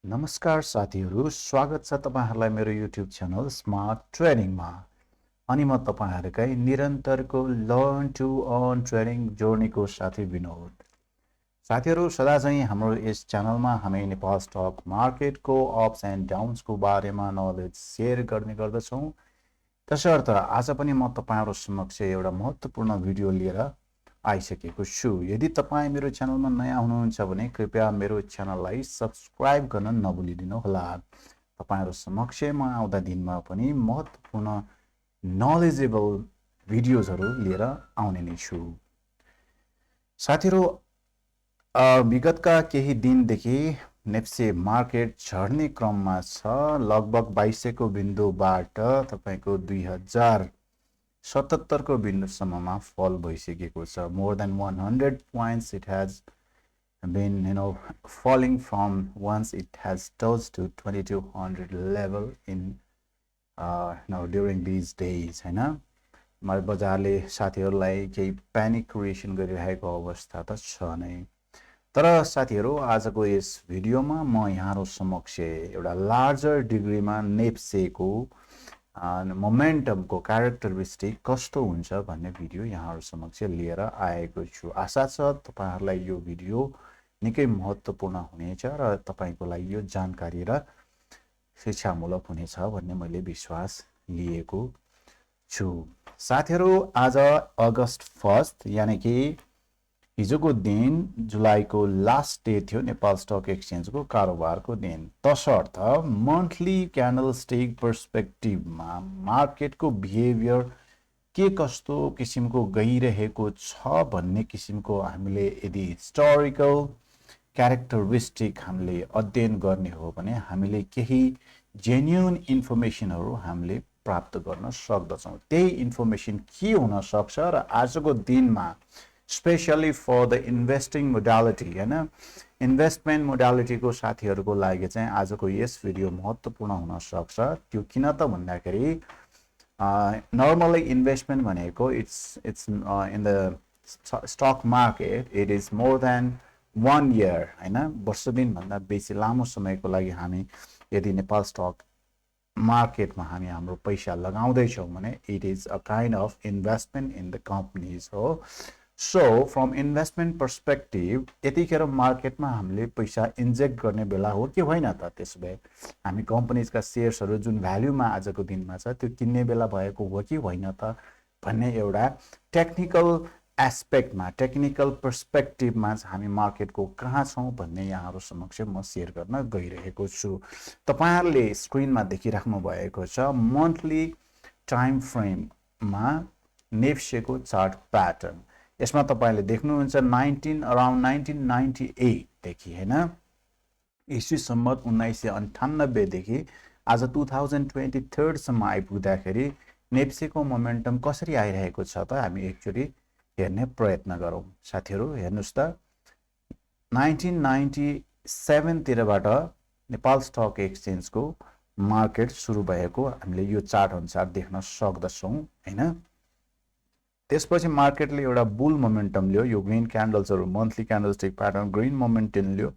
नमस्कार साथीहरु, स्वागत छ तपाईहरुलाई मेरो YouTube च्यानल स्मार्ट ट्रेडिङमा। अनि म तपाईहरुकै निरन्तरको लर्न टु अर्न ट्रेडिङ जर्नीको साथी विनोद। साथीहरु, सदाझैं हाम्रो यस च्यानलमा हामी नेपाल स्टक मार्केटको अप्स एन्ड डाउन्सको बारेमा नलेज शेयर गर्ने गर्दछौं। त्यसर्थ आज पनि म तपाईहरु समक्ष एउटा महत्त्वपूर्ण भिडियो लिएर आइसकेको छु। यदि तपाई मेरो च्यानलमा नयाँ हुनुहुन्छ भने कृपया मेरो च्यानललाई सब्स्क्राइब गर्न नभुलिदिनु होला। तपाईहरु समक्ष म आउँदा दिनमा पनि महत्त्वपूर्ण नलेजेबल भिडियोजहरु लिएर आउने नै छु। साथीहरु, विगतका केही दिनदेखि नेप्से मार्केट झर्ने क्रममा छ। लगभग 2200 को बिन्दुबाट तपाईको 2077 को बिन्दुसम्ममा फल भइसकेको छ। More than 100 points it has been falling from once it has touched to 2200 level in during these days, हैन। बजारले साथीहरुलाई केही प्यानिक क्रिएसन गरिरहेको अवस्था त छ नै। तर साथीहरु, आजको यस भिडियोमा म यहाँहरु समक्ष एउटा लार्जर डिग्रीमा नेप्सेको मोमेन्टमको क्यारेक्टरिस्टिक कस्तो हुन्छ भन्ने भिडियो यहाँहरु समक्ष लिएर आएको छु। आशा छ तपाईहरुलाई यो भिडियो निकै महत्त्वपूर्ण हुनेछ र तपाईको लागि यो जानकारी र शिक्षामूलक हुनेछ भन्ने मैले विश्वास लिएको छु। साथीहरु, आज अगस्त 1 यानी कि हिजोको दिन जुलाईको लास्ट डे थियो नेपाल स्टक एक्सचेन्जको कारोबारको दिन। तसर्थ मन्थली क्यान्डलस्टिक पर्सपेक्टिभमा मार्केटको बिहेभियर के कस्तो किसिमको गइरहेको छ भन्ने किसिमको हामीले यदि हिस्टोरिकल क्यारेक्टरिस्टिक हामीले अध्ययन गर्ने हो भने हामीले केही जेन्युइन इन्फर्मेसनहरु हामीले प्राप्त गर्न सक्दछौं। त्यही इन्फर्मेसन के हुन सक्छ र आजको दिनमा specially for the investing modality, हैन, इन्भेस्टमेन्ट मोडालिटीको साथीहरुको लागि चाहिँ आजको यस भिडियो महत्त्वपूर्ण हुन सक्छ। त्यो किन त भन्दाखेरि नर्मली इन्भेस्टमेन्ट भनेको it's in the stock market it is more than 1 year, हैन। वर्ष दिन भन्दा बेसी लामो समयको लागि हामी यदि नेपाल स्टक मार्केटमा हामी हाम्रो पैसा लगाउँदै छौं भने it is a kind of investment in the companies हो। सो फ्रम इन्भेस्टमेन्ट पर्सपेक्टिभ यतिखेर मार्केटमा हामीले पैसा इन्जेक्ट गर्ने बेला हो कि होइन त? त्यसोभए हामी कम्पनीजका शेयर्सहरु जुन भ्यालुमा आजको दिनमा छ त्यो किन्ने बेला भएको हो कि होइन त भन्ने एउटा टेक्निकल एस्पेक्टमा, टेक्निकल पर्सपेक्टिभमा हामी मार्केटको कहाँ छौं भन्ने यहाँहरु समक्ष म शेयर गर्न गइरहेको छु। तपाईहरुले स्क्रिनमा देखिराख्नु भएको छ मन्थली टाइम फ्रेममा नेप्सेको चार्ट प्याटर्न। यसमा तपाईले देख्नुहुन्छ अराउन्ड 1998 देखि, हैन, ईस्वी सम्मत 1998 देखि आज 2023 सम्म आइपुग्दाखेरि नेप्सेको मोमेन्टम कसरी आइरहेको छ त हामी एकचोटी हेर्ने प्रयत्न गरौं। साथीहरु, हेर्नुस् त 1997 तिरबाट नेपाल स्टक एक्सचेन्जको मार्केट सुरु भएको हामीले यो चार्ट अनुसार देख्न सक्दछौं, हैन। त्यसपछि मार्केटले एउटा बुल मोमेन्टम लियो। यो ग्रीन क्यान्डल्सहरु monthly candlestick pattern green momentum लियो,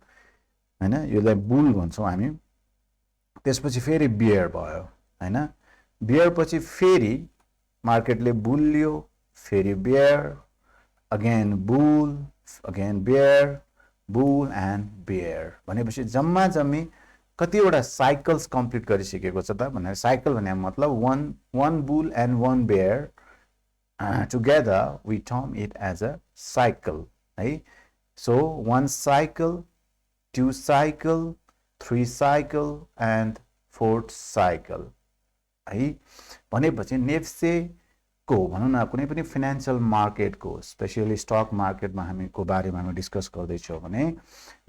हैन, यसलाई बुल भन्छौं हामी। त्यसपछि फेरि बियर भयो, हैन। बियर पछि फेरि मार्केटले बुल लियो, फेरि bear, again bull, again bear, bull and bear भनेपछि जम्मा जम्मी कतिवटा साइकल्स कम्प्लिट गरिसकेको छ त भन्ने। साइकल भन्ने मतलब one bull and one bear together we term it as a cycle, है। So one cycle, two cycle, three cycle and fourth cycle, है। भनेपछि नेप्से को भनौं न कुनै पनि फाइनान्शियल मार्केटको स्पेशली स्टक मार्केटमा हामीको बारेमा हामी डिस्कस गर्दै छौं भने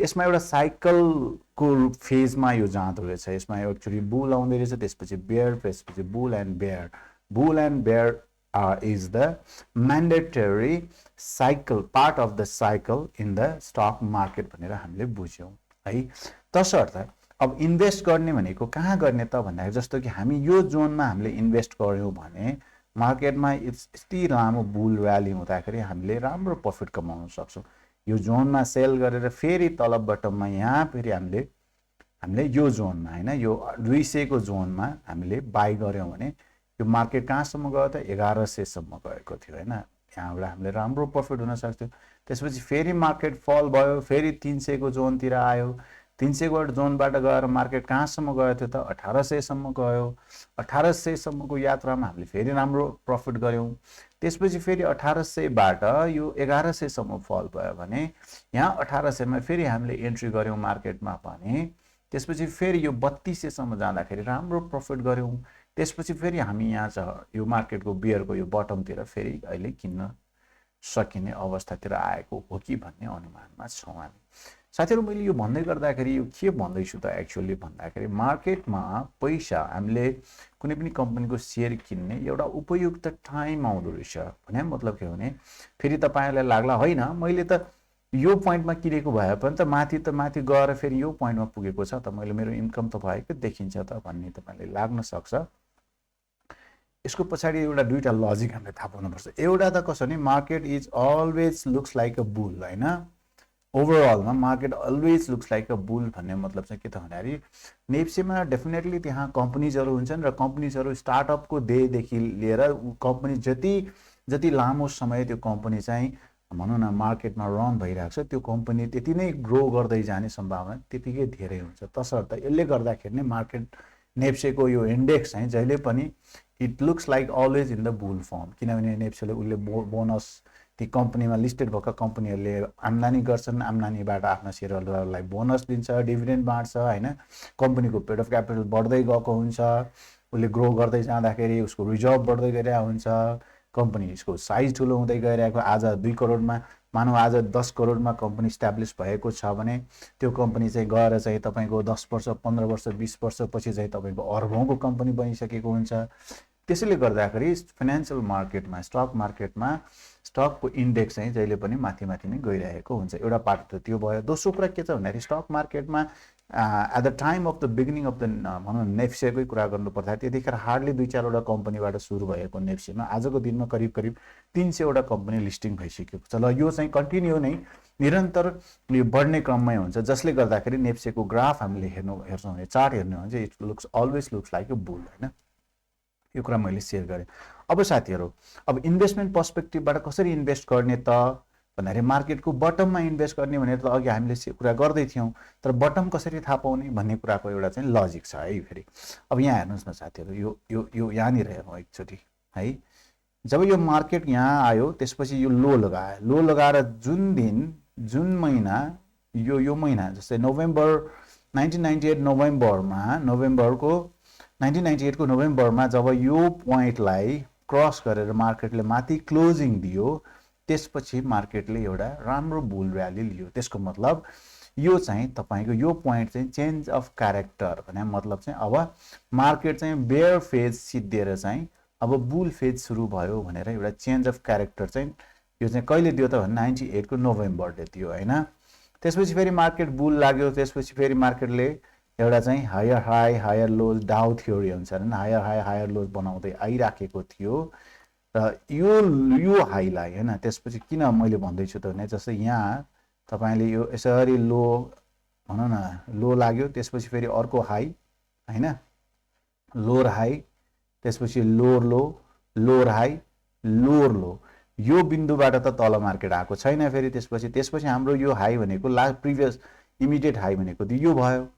यसमा एउटा साइकलको फेजमा यो जाँदो रहेछ। यसमा एक्चुअली बुल आउँदै रहेछ, त्यसपछि बियर, त्यसपछि bull and bear. Bull and bear is the mandatory cycle, part of the cycle in the stock market भनेर हामीले बुझ्यौं, है। तसर्थ अब इन्भेस्ट गर्ने भनेको कहाँ गर्ने त भन्दाखेरि जस्तो कि हामी यो जोनमा हामीले इन्भेस्ट गर्यौं भने मार्केटमा यति लामो बुल र्याली हुँदाखेरि हामीले राम्रो प्रफिट कमाउन सक्छौं। यो जोनमा सेल गरेर फेरि तल बटममा यहाँ फेरि हामीले हामीले यो जोनमा हैन यो 200 को जोनमा हामीले बाई गर्यौं भने यो मार्केट कहाँसम्म गयो त 1100 सम्म गएको थियो हैन यहाँबाट हामीले राम्रो प्रफिट हुन सक्थ्यो त्यसपछि फेरि मार्केट फल भयो फेरि 300 को जोनतिर आयो 300 को जोनबाट गएर मार्केट कहाँसम्म गयो थियो त 1800 सम्म गयो 1800 सम्मको यात्रामा हामीले फेरि राम्रो प्रफिट गर्यौं त्यसपछि फेरि 1800 बाट यो 1100 सम्म फल भयो भने यहाँ 1800 मा फेरि हामीले एन्ट्री गर्यौं मार्केटमा भने त्यसपछि फेरि यो 3200 सम्म जाँदाखेरि राम्रो प्रफिट गर्यौं त्यसपछि फेरि हामी यहाँ छ यो मार्केटको बियरको यो बटमतिर फेरि अहिले किन्न सकिने अवस्थातिर आएको हो कि भन्ने अनुमानमा छौं हामी साथीहरु मैले यो भन्दै गर्दाखेरि यो के भन्दै छु त एक्चुअली भन्दाखेरि मार्केटमा पैसा हामीले कुनै पनि कम्पनीको शेयर किन्ने एउटा उपयुक्त टाइम आउँदो रहेछ भने मतलब के भने फेरि तपाईहरुलाई लाग्ला हैन मैले त यो पोइन्टमा किनेको भए पनि त माथि गएर फेरि यो पोइन्टमा पुगेको छ त मैले मेरो इन्कम त भएको देखिन्छ त भन्ने तपाईलाई लाग्न सक्छ यसको पछाडी एउटा दुईटा लजिक हामीले थाहा पाउनुपर्छ एउटा त कसो नि market is always looks like a bull हैन ओभरअल मा market always looks like a bull भन्ने मतलब चाहिँ के त भन्दाखेरि नेप्सेमा डेफिनेटली त्यहाँ कम्पनीजहरु हुन्छन् र कम्पनीजहरु स्टार्टअपको डे देखि लिएर कम्पनी जति लामो समय त्यो कम्पनी चाहिँ भनौं न मार्केटमा रन भइरहेको छ त्यो कम्पनी त्यति नै ग्रो गर्दै जाने सम्भावना त्यतिकै धेरै हुन्छ तसर्थ यसले गर्दाखेरि नै मार्केट नेप्सेको यो इन्डेक्स चाहिँ जहिले पनि it looks like always in the bull form किनभने नेप्सेले उले बोनस ती कम्पनीमा लिस्टेड भएका कम्पनीहरुले आम्दानी गर्छन् आम्दानीबाट आफ्ना शेयरहोल्डरलाई बोनस दिन्छ डिभिडेन्ड बाँड्छ हैन कम्पनीको पेड अफ क्यापिटल बढ्दै गएको हुन्छ उले ग्रो गर्दै जाँदाखेरि उसको रिजर्भ बढ्दै गइरहेको हुन्छ कम्पनीको साइज ठुलो हुँदै गइरहेको आज 2 करोडमा मानौ आज 10 करोडमा कम्पनी एस्टाब्लिश भएको छ भने त्यो कम्पनी चाहिँ गएर चाहिँ तपाईको 10 वर्ष 15 वर्ष 20 वर्ष पछि चाहिँ तपाईको अर्बौंको कम्पनी बनिसकेको हुन्छ त्यसैले गर्दाखेरि फाइनान्शियल मार्केटमा स्टक मार्केटमा स्टकको इन्डेक्स चाहिँ जहिले पनि माथि नै गइरहेको हुन्छ एउटा पार्ट त त्यो भयो दोस्रो कुरा के छ भन्दाखेरि स्टक मार्केटमा at the time of the beginning of the भनौं नेप्सेकै कुरा गर्नु पर्दा त्यतिखेर हार्डली 2-4 वटा कम्पनीबाट सुरु भएको नेप्सेमा आजको दिनमा करिब 300 वटा कम्पनी लिस्टिङ भइसकेको छ ल यो चाहिँ कन्टिन्यू नै निरन्तर यो बढ्ने क्रममै हुन्छ जसले गर्दाखेरि नेप्सेको ग्राफ हामीले हेर्छौं भने चार्ट हेर्नु हो भने it looks always looks like a bull हैन यो कुरा मैले शेयर गरे अब साथीहरु अब इन्भेस्टमेन्ट पर्सपेक्टिभबाट कसरी इन्भेस्ट गर्ने त भन्दाखेरि मार्केटको बटममा इन्भेस्ट गर्ने भनेर त अघि हामीले कुरा गर्दै थियौं तर बटम कसरी थाहा पाउने भन्ने कुराको एउटा चाहिँ लजिक छ है फेरि अब यहाँ हेर्नुस् न साथीहरु यो यहाँ नि हेरौँ एकचोटी है जब यो मार्केट यहाँ आयो त्यसपछि यो लो लगाएर जुन महिना यो महिना जस्तै नोभेम्बर 1998 1998 को नोभेम्बरमा जब यो पोइन्टलाई क्रस गरेर मार्केटले माथि क्लोजिङ दियो त्यसपछि मार्केटले एउटा राम्रो बुल र्याली लियो त्यसको मतलब यो चाहिँ तपाईको यो पोइन्ट चाहिँ चेन्ज अफ क्यारेक्टर भने मतलब चाहिँ अब मार्केट चाहिँ बेयर फेज सिद्धिएर चाहिँ अब बुल फेज सुरु भयो भनेर एउटा चेन्ज अफ क्यारेक्टर चाहिँ यो चाहिँ कहिले दियो त भने 98 को नोभेम्बरले दियो हैन त्यसपछि फेरि मार्केट बुल लाग्यो त्यसपछि फेरि मार्केटले एउटा चाहिँ हायर हाई हायर लोज डाउ थ्योरी अनुसार हैन हायर हाई हायर लोज बनाउँदै आइराखेको थियो र यो हाईलाई हैन त्यसपछि किन मैले भन्दै छु त भने जस्तै यहाँ तपाईले यो यसरी लो भनौं न लो लाग्यो त्यसपछि फेरि अर्को हाई हैन लोअर हाई त्यसपछि लोअर लो लोअर हाई लोअर लो यो बिन्दुबाट त तल मार्केट आएको छैन फेरि त्यसपछि हाम्रो यो हाई भनेको लास्ट प्रिभियस इमिडिएट हाई भनेको त यो भयो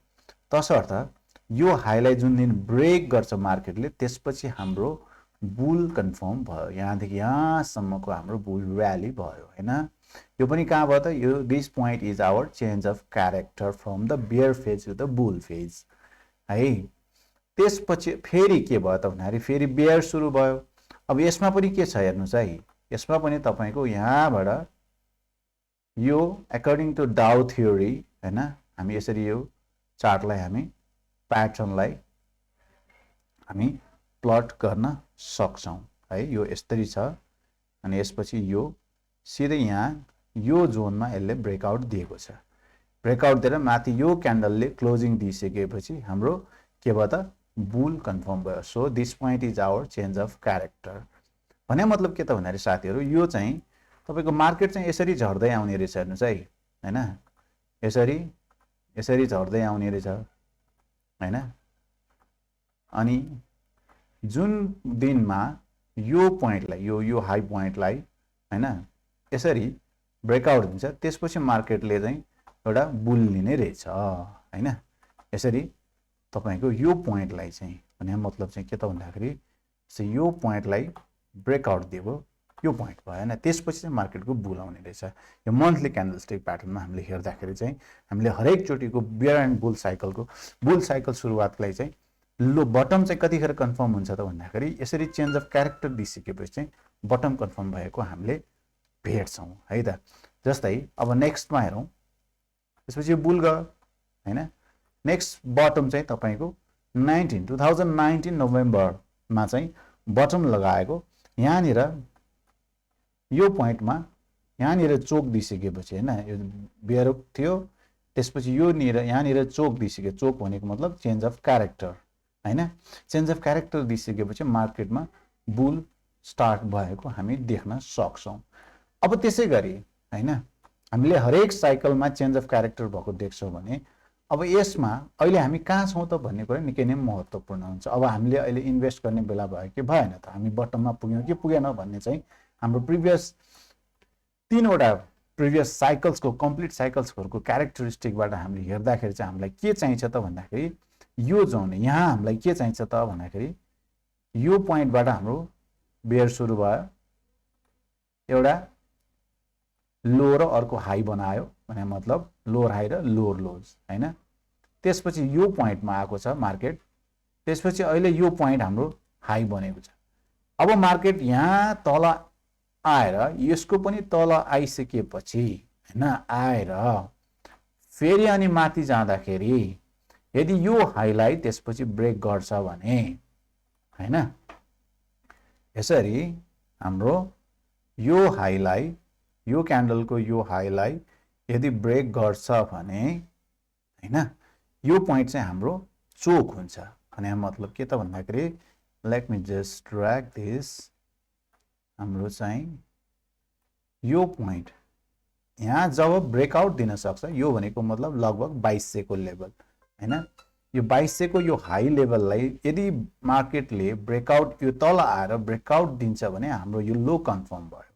तसर्थ यो हाईलाई जुन दिन ब्रेक गर्छ मार्केटले त्यसपछि हाम्रो बुल कन्फर्म भयो यहाँदेखि यहाँसम्मको हाम्रो बुल र्याली भयो हैन यो पनि कहाँ भयो त यो this point is our change of character from the bear phase to the bull phase है त्यसपछि फेरि के भयो त भन्दाखेरि फेरि बियर सुरु भयो अब यसमा पनि के छ हेर्नुस् है यसमा पनि तपाईको यहाँबाट यो अकॉर्डिङ टु डाउ थ्योरी हैन हामी यसरी यो चार्टलाई हामी प्याटर्नलाई हामी प्लट गर्न सक्छौं है यो यसरी छ अनि यसपछि यो सिधै यहाँ यो जोनमा यसले ब्रेकआउट दिएको छ ब्रेकआउट दिएर माथि यो क्यान्डलले क्लोजिङ दिइसकेपछि हाम्रो के भयो त बुल कन्फर्म भयो so this point is our change of character भने मतलब के त भन्दाखेरि साथीहरु यो चाहिँ तपाईको मार्केट चाहिँ यसरी झर्दै आउने रहेछ हेर्नुस् है हैन यसरी झर्दै आउने रहेछ हैन अनि जुन दिनमा यो पोइन्टलाई यो हाई पोइन्टलाई हैन यसरी ब्रेकआउट दिन्छ त्यसपछि मार्केटले चाहिँ एउटा बुल लिने रहेछ हैन यसरी तपाईको यो पोइन्टलाई चाहिँ भने मतलब चाहिँ के त भन्दाखेरि यो पोइन्टलाई ब्रेकआउट दियो यो पोइन्ट भयो हैन त्यसपछि चाहिँ मार्केटको बुल आउने रहेछ यो मन्थली क्यान्डलस्टिक प्याटर्नमा हामीले हेर्दाखेरि चाहिँ हामीले हरेक चोटीको बियर एन्ड बुल साइकल सुरुवातलाई चाहिँ लो बटम चाहिँ कतिखेर कन्फर्म हुन्छ त भन्दाखेरि यसरी चेन्ज अफ क्यारेक्टर दिइसकेपछि चाहिँ बटम कन्फर्म भएको हामीले भेट्छौं है त जस्तै अब नेक्स्टमा हेरौं त्यसपछि यो बुल गयो हैन नेक्स्ट बटम चाहिँ तपाईको 2019 नोभेम्बरमा चाहिँ बटम लगाएको यहाँनिर यो पोइन्टमा यहाँनिर चोक दिइसकेपछि हैन यो बियर थियो त्यसपछि यो निर यहाँनिर चोक दिइसक्यो चोक भनेको मतलब चेन्ज अफ क्यारेक्टर हैन चेन्ज अफ क्यारेक्टर दिइसकेपछि मार्केटमा बुल स्टार्ट भएको हामी देख्न सक्छौं अब त्यसैगरी हैन हामीले हरेक साइकलमा चेन्ज अफ क्यारेक्टर भएको देख्छौं भने अब यसमा अहिले हामी कहाँ छौं त भन्ने कुरा निकै नै महत्त्वपूर्ण हुन्छ अब हामीले अहिले इन्भेस्ट गर्ने बेला भयो कि भएन त हामी बटममा पुग्यौं कि पुगेन भन्ने चाहिँ हाम्रो प्रिभियस तीनवटा प्रिभियस साइकल्सको कम्प्लिट साइकल्सहरुको क्यारेक्टरिस्टिकबाट हामीले हेर्दाखेरि चाहिँ हामीलाई के चाहिन्छ त भन्दाखेरि यो जोन यहाँ हामीलाई के चाहिन्छ त भन्दाखेरि यो पोइन्टबाट हाम्रो बेयर सुरु भयो एउटा लो र अर्को हाई बनायो भने मतलब लोअर हाई र लोअर लोज हैन त्यसपछि यो पोइन्टमा आएको छ मार्केट त्यसपछि अहिले यो पोइन्ट हाम्रो हाई बनेको छ अब मार्केट यहाँ तल आएर यसको पनि तल आइसकेपछि हैन आएर फेरि अनि माथि जाँदाखेरि यदि यो हाईलाई त्यसपछि ब्रेक गर्छ भने हैन यसरी हाम्रो यो हाईलाई यो क्यान्डलको यो हाईलाई यदि ब्रेक गर्छ भने हैन यो पोइन्ट चाहिँ हाम्रो चोक हुन्छ भने मतलब के त भन्दाखेरि let me just drag this हाम्रो चाहिँ यो पोइन्ट यहाँ जब ब्रेकआउट दिन सक्छ यो भनेको मतलब लगभग 2200 को लेभल हैन यो 2200 को यो हाई लेभललाई यदि मार्केटले ब्रेकआउट यो तल आएर ब्रेकआउट दिन्छ भने हाम्रो यो लो कन्फर्म भयो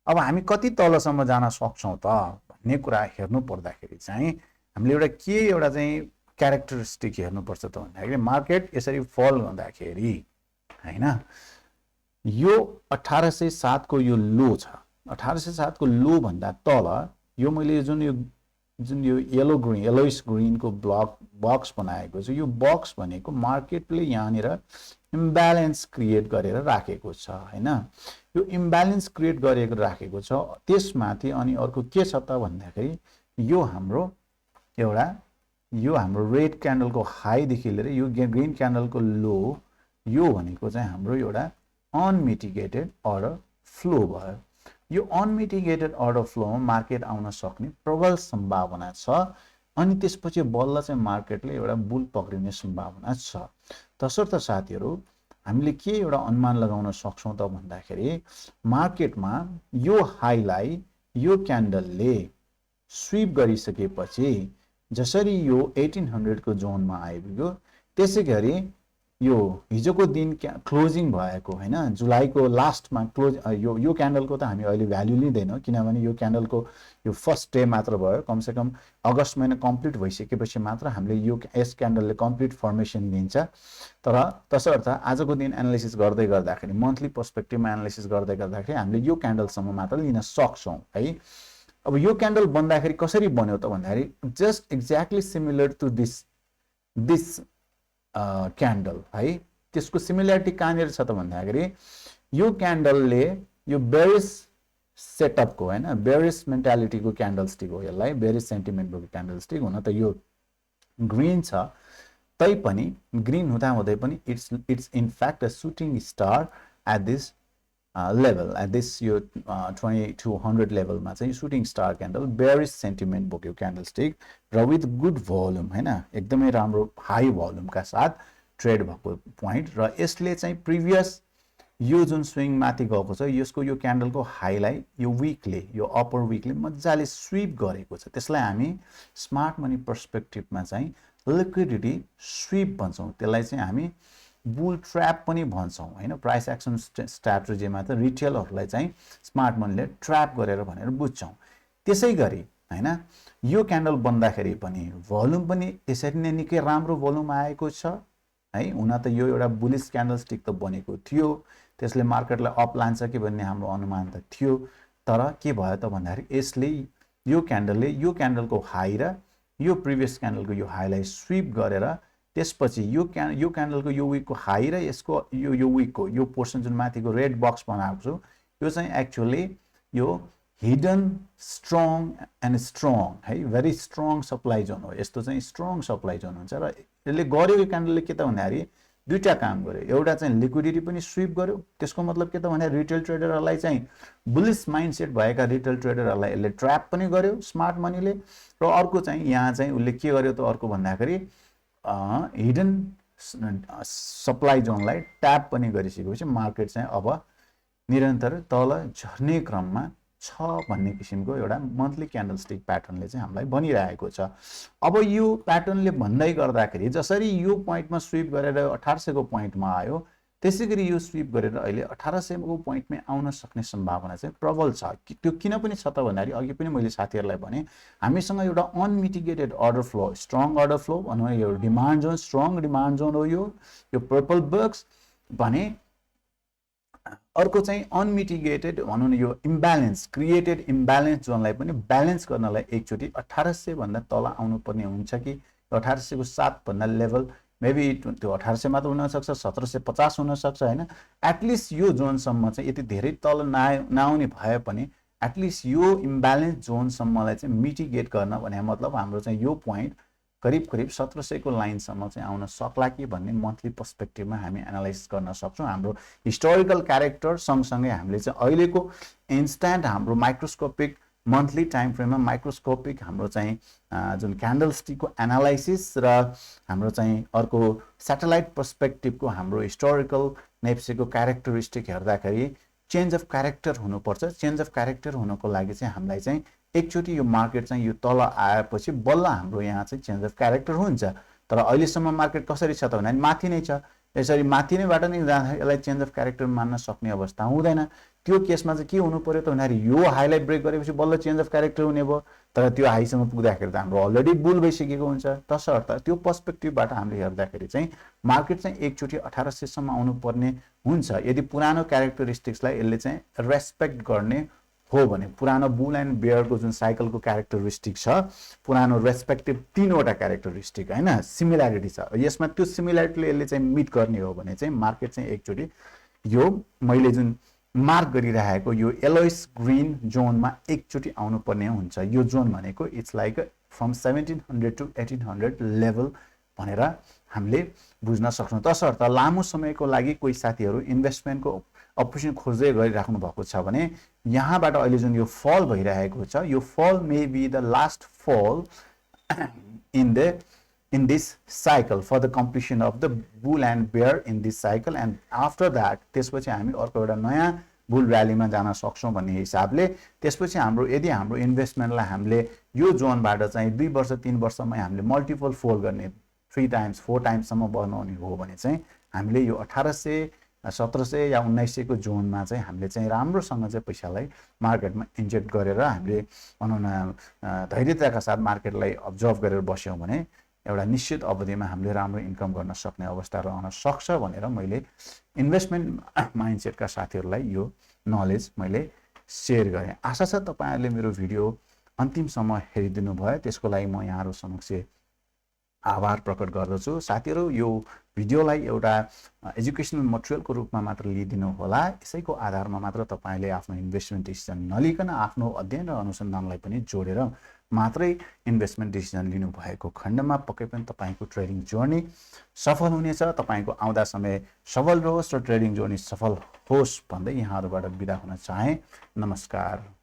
अब हामी कति तलसम्म जान सक्छौं त भन्ने कुरा हेर्नु पर्दाखेरि चाहिँ हामीले एउटा चाहिँ क्यारेक्टरिस्टिक हेर्नु पर्छ त भन्दाखेरि मार्केट यसरी फल गर्दाखेरि हैन यो 1807 को यो लो छ 1807 को लो भन्दा तल यो मैले जुन यो येलोइश ग्रीन को बक्स बनाएको छु यो बक्स भनेको मार्केटले यहाँनिर इम्ब्यालेन्स क्रिएट गरेर राखेको छ हैन यो इम्ब्यालेन्स क्रिएट गरेको राखेको छ त्यसमाथि अनि अर्को के छ त भन्दाखेरि यो हाम्रो रेड क्यान्डलको हाई देखि लिएर यो ग्रीन क्यान्डलको लो यो भनेको चाहिँ हाम्रो एउटा अनमिटिगेटेड अर्डर फ्लो भयो यो अनमिटिगेटेड अर्डर फ्लोमा मार्केट आउन सक्ने प्रबल सम्भावना छ अनि त्यसपछि बल्ल चाहिँ मार्केटले एउटा बुल पक्रिने सम्भावना छ तसर्थ साथीहरु हामीले के एउटा अनुमान लगाउन सक्छौं त भन्दाखेरि मार्केटमा यो हाईलाई यो क्यान्डलले स्वीप गरिसकेपछि जसरी यो 1800 को जोनमा आइपुग्यो त्यसैगरी यो हिजोको दिन क्लोजिङ भएको हैन जुलाईको लास्टमा क्लोज यो क्यान्डलको त हामी अहिले भ्यालु लिदैनौं किनभने यो क्यान्डलको यो फर्स्ट डे मात्र भयो कम से कम अगस्त महिना कम्प्लिट भइसकेपछि मात्र हामीले यो एस क्यान्डलले कम्प्लिट फर्मेसन दिन्छ तर तसर्थ आजको दिन एनालिसिस गर्दै गर्दाखेरि मन्थली पर्सपेक्टिभमा एनालिसिस गर्दै गर्दाखेरि हामीले यो क्यान्डलसम्म मात्र लिन सक्छौं है अब यो क्यान्डल बन्दाखेरि कसरी बन्यो त भन्दाखेरि just exactly similar to this candle है त्यसको सिमिलरिटी कहाँनिर छ त भन्दाखेरि यो क्यान्डलले यो बेरिस सेटअपको हैन बेरिस मेन्टालिटीको क्यान्डल स्टिक हो यसलाई बेरिस सेन्टिमेन्टको क्यान्डल स्टिक हुन त यो ग्रीन छ तै पनि ग्रीन हुँदा हुँदै पनि it's in fact a shooting star at this level at this यो 2200 लेभलमा चाहिँ shooting star candle bearish sentiment बोक्यो क्यान्डल स्टिक र विथ गुड भोल्युम हैन एकदमै राम्रो हाई भोल्युमका साथ ट्रेड भएको प्वाइन्ट र यसले चाहिँ प्रिभियस यो जुन स्विङ माथि गएको छ यसको यो क्यान्डलको हाईलाई यो विकले यो अप्पर विकले मजाले स्विप गरेको छ त्यसलाई हामी स्मार्ट मनी पर्सपेक्टिभमा चाहिँ लिक्विडिटी स्विप भन्छौँ त्यसलाई चाहिँ हामी बुल ट्र्याप पनि भन्छौँ हैन प्राइस एक्सन स्ट्र्याटेजीमा त रिटेलरहरूलाई चाहिँ स्मार्ट मनीले ट्र्याप गरेर भनेर बुझ्छौँ त्यसै गरी हैन यो क्यान्डल बन्दाखेरि पनि भोल्युम पनि त्यसरी नै निकै राम्रो भोल्युम आएको छ है हुन त यो एउटा बुलिश क्यान्डलस्टिक त बनेको थियो त्यसले मार्केटलाई अप लान्छ कि भन्ने हाम्रो अनुमान त थियो तर के भयो त भन्दाखेरि यसले यो क्यान्डलले यो क्यान्डलको हाई र यो प्रिभियस क्यान्डलको यो हाईलाई स्विप गरेर त्यसपछि यो क्यान्डलको यो विकको हाई र यसको यो विकको यो पोर्सन जुन माथिको रेड बक्स बनाएको छु यो चाहिँ एक्चुअली यो हिडन स्ट्रङ एन्ड स्ट्रङ है भेरी स्ट्रङ सप्लाई जोन हो यस्तो चाहिँ स्ट्रङ सप्लाई जोन हुन्छ र यसले गर्यो यो क्यान्डलले के त भन्दाखेरि दुईटा काम गर्यो एउटा चाहिँ लिक्विडिटी पनि स्विप गर्यो त्यसको मतलब के त भने रिटेल ट्रेडरहरूलाई चाहिँ बुलिश माइन्डसेट भएका रिटेल ट्रेडरहरूलाई यसले ट्र्याप पनि गर्यो स्मार्ट मनीले र अर्को चाहिँ यहाँ चाहिँ उसले के गर्यो त अर्को भन्दाखेरि हिडन सप्लाई जोनलाई ट्याप पनि गरिसकेपछि मार्केट चाहिँ अब निरन्तर तल झर्ने क्रममा छ भन्ने किसिमको एउटा मन्थली क्यान्डलस्टिक प्याटर्नले चाहिँ हामीलाई भनिरहेको छ अब यो प्याटर्नले भन्दै गर्दाखेरि जसरी यो पोइन्टमा स्विप गरेर 1800 को पोइन्टमा आयो त्यसैगरी यो स्विप गरेर अहिले 1800 को पोइन्टमै आउन सक्ने सम्भावना चाहिँ प्रबल छ त्यो किन पनि छ त भन्दाखेरि अघि पनि मैले साथीहरुलाई भने हामीसँग एउटा unmitigated order flow strong order flow भनौँ यो demand zone strong demand zone हो यो पर्पल बक्स भने अर्को चाहिँ अनमिटिगेटेड भनौँ न यो इम्ब्यालेन्स क्रिएटेड इम्ब्यालेन्स जोनलाई पनि ब्यालेन्स गर्नलाई एकचोटि 1800 भन्दा तल आउनु पर्ने हुन्छ कि 1800 को 7 भन्दा लेभल मेबी त्यो 1800 मात्र हुन सक्छ 1750 हुन सक्छ हैन एटलिस्ट यो जोनसम्म चाहिँ यति धेरै तल नआउने भए पनि एटलिस्ट यो इम्ब्यालेन्स जोनसम्मलाई चाहिँ मिटिगेट गर्न भने मतलब हाम्रो चाहिँ यो पोइन्ट करिब 1700 को लाइनसम्म चाहिँ आउन सक्ला कि भन्ने मन्थली पर्सपेक्टिभमा हामी एनालाइज गर्न सक्छौं हाम्रो हिस्टोरिकल क्यारेक्टर सँगसँगै हामीले चाहिँ अहिलेको इन्स्ट्यान्ट हाम्रो माइक्रोस्कोपिक मन्थली टाइम फ्रेममा माइक्रोस्कोपिक हाम्रो चाहिँ जुन क्यान्डलस्टिकको एनालाइसिस र हाम्रो चाहिँ अर्को स्याटेलाइट पर्सपेक्टिभको हाम्रो हिस्टोरिकल नेप्सेको क्यारेक्टरिस्टिक हेर्दाखेरि चेन्ज अफ क्यारेक्टर हुनुपर्छ चेन्ज अफ क्यारेक्टर हुनको लागि चाहिँ हामीलाई चाहिँ एकचोटि यो मार्केट चाहिँ यो तल आएपछि बल्ल हाम्रो यहाँ चाहिँ चेन्ज अफ क्यारेक्टर हुन्छ तर अहिलेसम्म मार्केट कसरी छ त भने माथि नै छ यसरी माथि नैबाट नै जाँदाखेरि यसलाई चेन्ज अफ क्यारेक्टर मान्न सक्ने अवस्था हुँदैन त्यो केसमा चाहिँ के हुनु पर्यो त भन्दाखेरि यो हाईलाई ब्रेक गरेपछि बल्ल चेन्ज अफ क्यारेक्टर हुने भयो तर त्यो हाईसम्म पुग्दाखेरि त हाम्रो अलरेडी बुल भइसकेको हुन्छ तसर्थ त्यो पर्सपेक्टिभबाट हामीले हेर्दाखेरि चाहिँ मार्केट चाहिँ एकचोटि 1800 सम्म आउनु पर्ने हुन्छ यदि पुरानो क्यारेक्टरिस्टिक्सलाई यसले चाहिँ रेस्पेक्ट गर्ने हो भने पुरानो बुल एन्ड बेयरको जुन साइकलको क्यारेक्टरिस्टिक छ पुरानो रेस्पेक्टिभ तीनवटा क्यारेक्टरिस्टिक हैन सिमिल्यारिटी छ यसमा त्यो सिमिल्यारिटीले यसले चाहिँ मिट गर्ने हो भने चाहिँ मार्केट चाहिँ एकचोटि यो मैले जुन मार्क गरिरहेको यो येलोइश ग्रीन जोनमा एकचोटि आउनु पर्ने हुन्छ यो जोन भनेको it's like from 1700 to 1800 level भनेर हामीले बुझ्न सक्छौं तसर्थ लामो समयको लागि कोही साथीहरु इन्भेस्टमेन्टको अपर्चुनिटी खोज्दै गरिराख्नु भएको छ भने यहाँबाट अहिले जुन यो फल भइरहेको छ यो फल मे बी द लास्ट फल in this cycle for the completion of the bull and bear in this cycle and after that त्यसपछि हामी अर्को एउटा नयाँ बुल र्यालीमा जान सक्छौं भन्ने हिसाबले त्यसपछि हाम्रो यदि हाम्रो इन्भेस्टमेन्टलाई हामीले यो जोनबाट चाहिँ 2 वर्ष 3 वर्षमै हामीले मल्टिपल फोल्ड गर्ने 3 टाइम्स 4 टाइम्स सम्म बनाउने हो भने चाहिँ हामीले यो 1800 1700 या 1900 को जोनमा चाहिँ हामीले चाहिँ राम्रोसँग चाहिँ पैसालाई मार्केटमा इन्जेक्ट गरेर हामीले भनौं न धैर्यताका साथ मार्केटलाई अब्जर्भ गरेर बस्यौं भने एउटा निश्चित अवधिमा हामीले राम्रो इन्कम गर्न सक्ने अवस्था रहन सक्छ भनेर मैले इन्भेस्टमेन्ट माइन्डसेटका साथीहरुलाई यो नलेज मैले शेयर गरे आशा छ तपाईहरुले मेरो भिडियो अन्तिमसम्म हेरिदिनु भयो त्यसको लागि म यहाँहरु समक्ष आभार प्रकट गर्दछु साथीहरु यो भिडियोलाई एउटा एजुकेशनल मटेरियलको रूपमा मात्र लिदिनु होला यसैको आधारमा मात्र तपाईले आफ्नो इन्भेस्टमेन्ट डिसिजन नलिकन आफ्नो अध्ययन र अनुसन्धानलाई पनि जोडेर मात्रै इन्भेस्टमेन्ट डिसिजन लिनु भएको खण्डमा पक्कै पनि तपाईको ट्रेडिङ जर्नी सफल हुनेछ तपाईको आउँदा समय सफल रहोस् र ट्रेडिङ जर्नी सफल होस् भन्दै यहाँहरुबाट बिदा हुन चाहे नमस्कार।